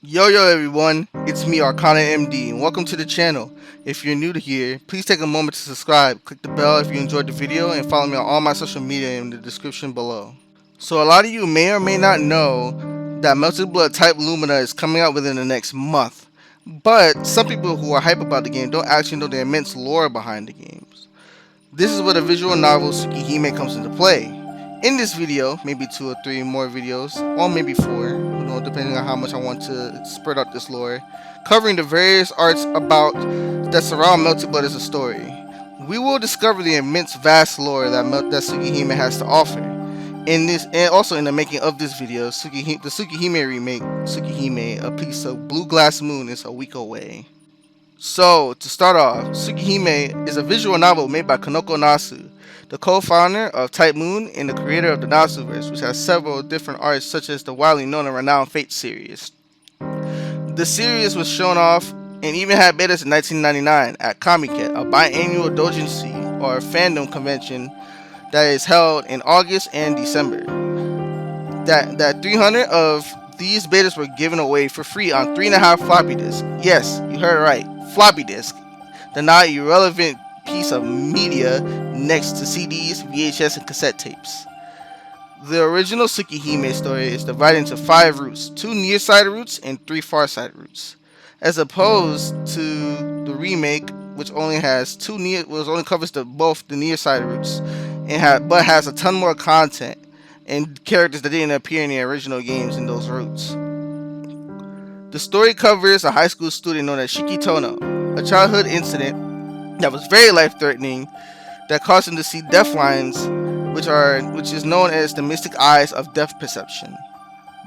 Yo everyone, it's me Arcana MD and welcome to the channel. If you're new to here, please take a moment to subscribe, click the bell if you enjoyed the video, and follow me on all my social media in the description below. So a lot of you may or may not know that Melty Blood Type Lumina is coming out within the next month. But some people who are hype about the game don't actually know the immense lore behind the games. This is where the visual novel Tsukihime comes into play. In this video, maybe 2 or 3 more videos, or maybe 4, depending on how much I want to spread out this lore, covering the various arts about that surround Melty Blood as a story. We will discover the immense vast lore that Tsukihime has to offer. In this, and also in the making of this video, the Tsukihime remake, Tsukihime, A Piece of Blue Glass Moon, is a week away. So, to start off, Tsukihime is a visual novel made by Kanoko Nasu, the co-founder of Type Moon and the creator of the Nasuverse, which has several different arts such as the widely known and renowned Fate series. The series was shown off and even had betas in 1999 at Comiket, a biannual doujinshi or fandom convention that is held in August and December. That 300 of these betas were given away for free on 3.5 floppy disks. Yes, you heard it right, floppy disk. The not irrelevant piece of media next to CDs, VHS, and cassette tapes. The original Tsukihime story is divided into 5 routes, 2 near-side routes and 3 far-side routes, as opposed to the remake, which only has only covers both the near-side routes, but has a ton more content and characters that didn't appear in the original games in those routes. The story covers a high school student known as Shiki Tono, a childhood incident that was very life-threatening that caused him to see death lines, which is known as the mystic eyes of death perception.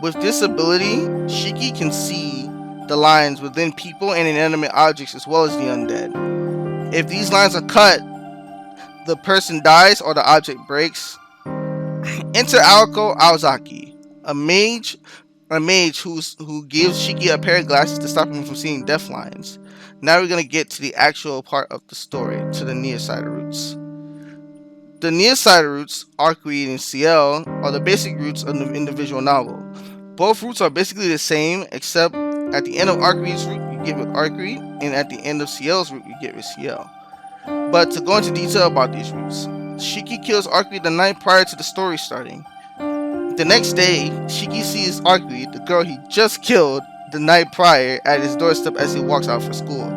With this ability, Shiki can see the lines within people and inanimate objects as well as the undead. If these lines are cut, the person dies or the object breaks. Enter Aoko Aozaki, a mage who gives Shiki a pair of glasses to stop him from seeing death lines. Now we're going to get to the actual part of the story, to the near side routes. The near side routes, Arc Read and CL, are the basic routes in the visual novel. Both routes are basically the same, except at the end of Arc Read's route, you get with Arc Read, and at the end of CL's route, you get with CL. But to go into detail about these routes, Shiki kills Arc Read the night prior to the story starting. The next day, Shiki sees Arc Read, the girl he just killed the night prior, at his doorstep as he walks out for school.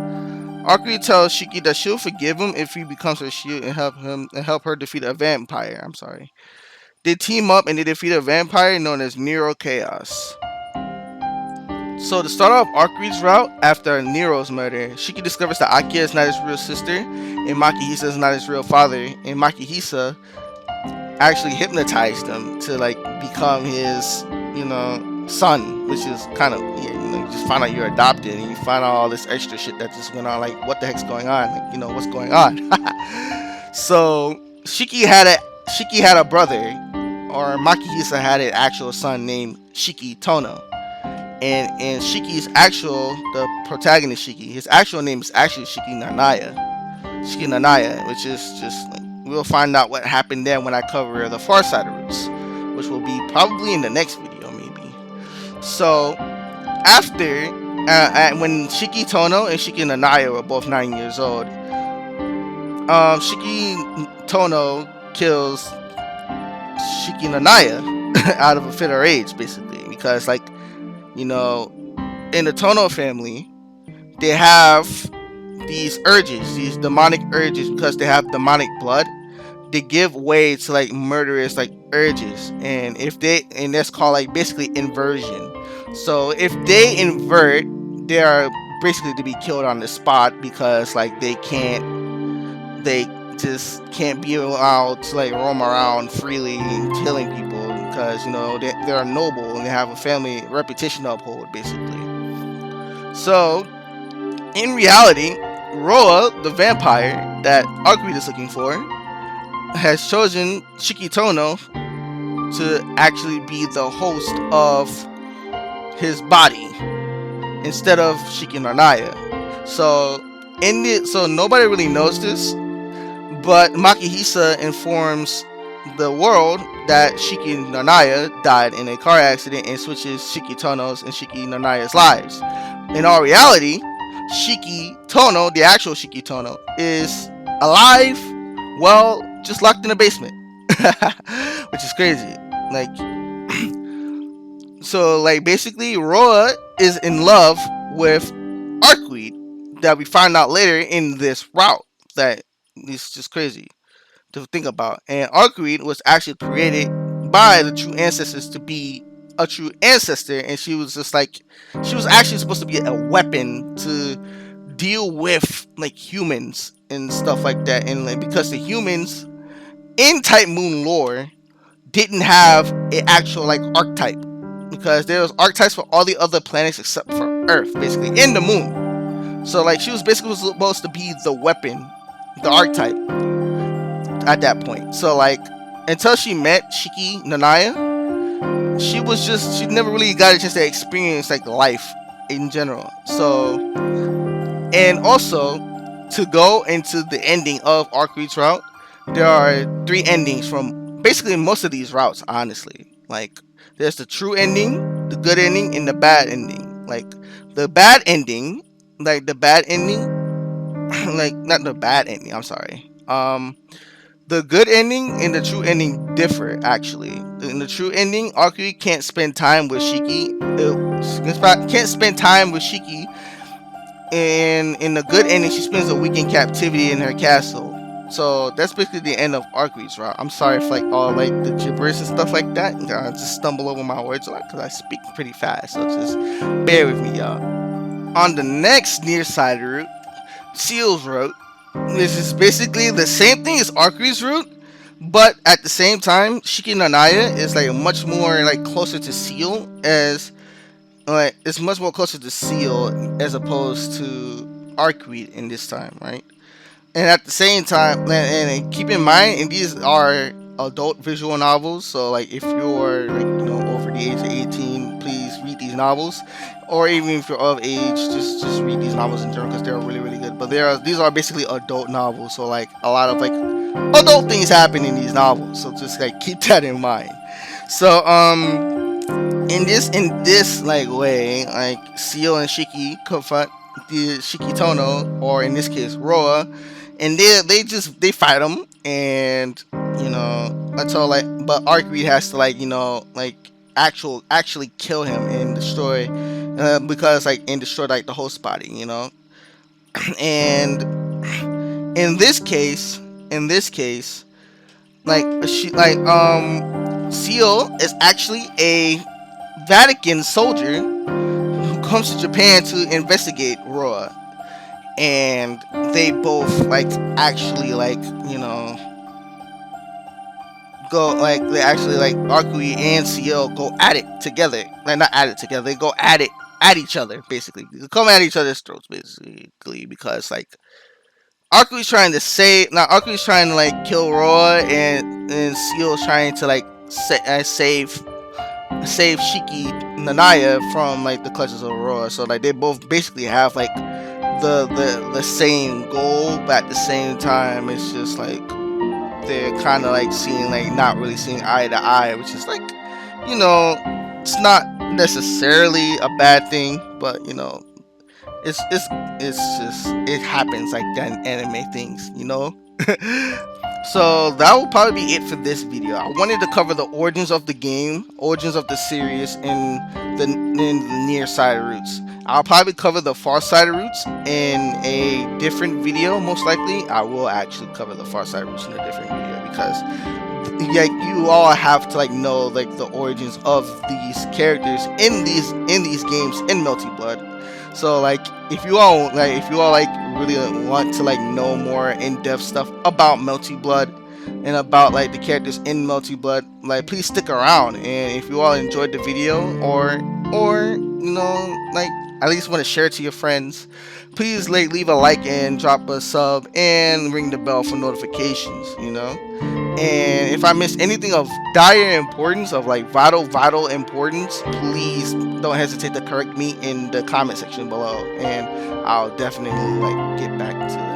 Arc Read tells Shiki that she'll forgive him if he becomes her shield and help her defeat a vampire. They team up and they defeat a vampire known as Nero Chaos. So to start off Arc Read's route, after Nero's murder, Shiki discovers that Akia is not his real sister, and Makihisa is not his real father, and Makihisa actually hypnotized him to become his, son, which is kind of weird. You just find out you're adopted and you find out all this extra shit that just went on. Like, what the heck's going on? What's going on? So Shiki had a brother, or Makihisa had an actual son named Shiki Tono. And Shiki's the protagonist Shiki, his actual name is actually Shiki Nanaya, which is just we'll find out what happened there when I cover the far side routes, which will be probably in the next video maybe. So after when Shiki Tono and Shiki Nanaya were both 9 years old, Shiki Tono kills Shiki Nanaya out of a fit of rage, basically, because in the Tono family, they have these urges, these demonic urges, because they have demonic blood. They give way to murderous urges, and that's called basically inversion. So if they invert, they are basically to be killed on the spot, because they just can't be allowed to roam around freely and killing people, because they're noble and they have a family reputation to uphold, basically. So in reality, Roa, the vampire that Arc Read is looking for, has chosen Shiki Tono to actually be the host of his body instead of Shiki Nanaya. So nobody really knows this, but Makihisa informs the world that Shiki Nanaya died in a car accident and switches Shiki Tono's and Shiki Nanaya's lives. In all reality, Shiki Tono, the actual Shiki Tono, is alive, well, just locked in a basement. Which is crazy. Like, so like basically Roa is in love with Arcweed that we find out later in this route that is just crazy to think about. And Arcweed was actually created by the true ancestors to be a true ancestor, and she was just like, she was actually supposed to be a weapon to deal with like humans and stuff like that. And like because the humans in Type Moon lore didn't have an actual like archetype, because there was archetypes for all the other planets except for Earth, basically, in the moon. So like she was basically supposed to be the weapon, the archetype at that point. So like until she met Shiki Nanaya, she never really got a chance to experience like life in general. So, and also to go into the ending of Arcweed's route, there are three endings from basically most of these routes, honestly. Like there's the true ending, the good ending, and the bad ending. Like the bad ending, like the bad ending, like not the bad ending, I'm sorry. The good ending and the true ending differ actually. In the true ending, Arcweed can't spend time with Shiki. Can't spend time with Shiki. And in the good ending, she spends a week in captivity in her castle. So that's basically the end of Arcweed's route. I'm sorry for like all like the gibberish and stuff like that. I just stumble over my words a lot because I speak pretty fast. So just bear with me, y'all. On the next near side route, Seal's route, this is basically the same thing as Arcweed's route, but at the same time, Shiki Nanaya is like much more like closer to Seal, as like it's much more closer to Seal as opposed to Arcweed in this time, right? And at the same time, and keep in mind, and these are adult visual novels, so like if you're like over the age of 18, please read these novels, or even if you're of age, just read these novels in general because they're really good. But these are basically adult novels, so like a lot of like adult things happen in these novels, so just like keep that in mind. So in this like way, like Seal and Shiki confront the Shiki Tono, or in this case Roa, and they fight them, and until like, but Arcweed has to like like actually kill him and destroy, because like and destroy like the host body, and in this case, like Seal is actually a Vatican soldier who comes to Japan to investigate Roa, and they both like actually like go like they actually like Arcui and Ciel go at it together, like not at it together, they go at it at each other basically, they come at each other's throats basically, because like Arcui's trying to save, now Arcui's trying to like kill Roa, and Ciel's trying to like save Shiki Nanaya from like the clutches of Aurora. So like they both basically have like the same goal, but at the same time it's just like they're kind of like seeing like not really seeing eye to eye, which is like it's not necessarily a bad thing, but it's just it happens like that in anime things. So that will probably be it for this video. I wanted to cover the origins of the game, origins of the series, and the near side routes. I'll probably cover the far side routes in a different video. Most likely, I will actually cover the far side routes in a different video, because like you all have to like know like the origins of these characters in these games in Melty Blood. So like if you all like really want to like know more in-depth stuff about Melty Blood and about like the characters in Melty Blood, like please stick around. And if you all enjoyed the video, or like at least want to share it to your friends, please like leave a like and drop a sub and ring the bell for notifications. And if I missed anything of dire importance, of like vital importance, please don't hesitate to correct me in the comment section below, and I'll definitely like get back to